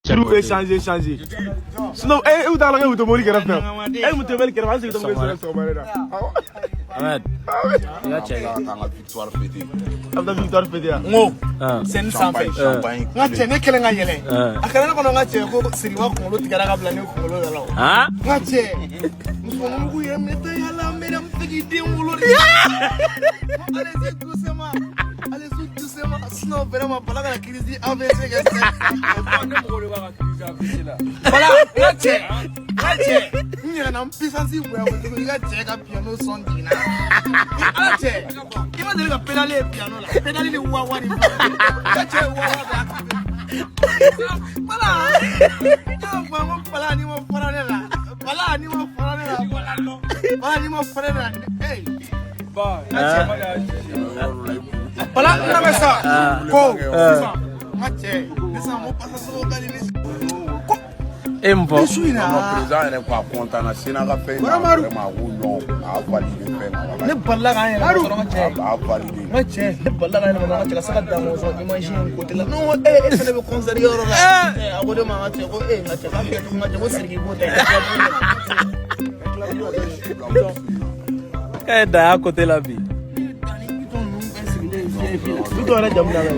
Trou échanger. Sinon, où t'as l'arrêt où t'as mori qui rafle. Où t'as mori qui rafle, c'est que t'as mori sur le Ahmed, il a checké. Victoire fêtée. Après victoire fêtée. Ngo. C'est une champagne. Nga tene kele nga yele. Akana kono nga che ko siriwa ko tigara ka blane ko lo la. Ah? Nga che. Musono ku ye meta yala mera mtegi de ngulo. Allez tout seulement. Sinon vraiment pas la crise AVC que c'est. Voilà, nga che. Ni na mpisa si bwa ko nga che ka piano son dina. Nga che. Ima de ka pedale piano la. Pedale ni wa wa ni. Nga che wa wa. Voilà. Ya mo pala ni mo farale la. Pala ni mo farale la. Pala ni mo farale la. Hey. Ba. Pala na mesa. Ko. Nga che. Esa mo pasa so kali ni. Embo. Le président n'est pas content. C'est un rappel. A validé. Ne parla kan yɛrɛ sɔrɔ ma cɛ. A validé. Ma cɛ ne balila kan yɛrɛ ma cɛ ka se ka dan mɔsɔn imagine côté la. Non e fɛnɛ bɛ concert yɔrɔ la. A ko de ma cɛ ko e ma cɛ k'a bɛ kuma cɛ ko Siriki ko tɛ. K'a da y'a côté la bi. Bitɔn yɛrɛ jamu na bɛ.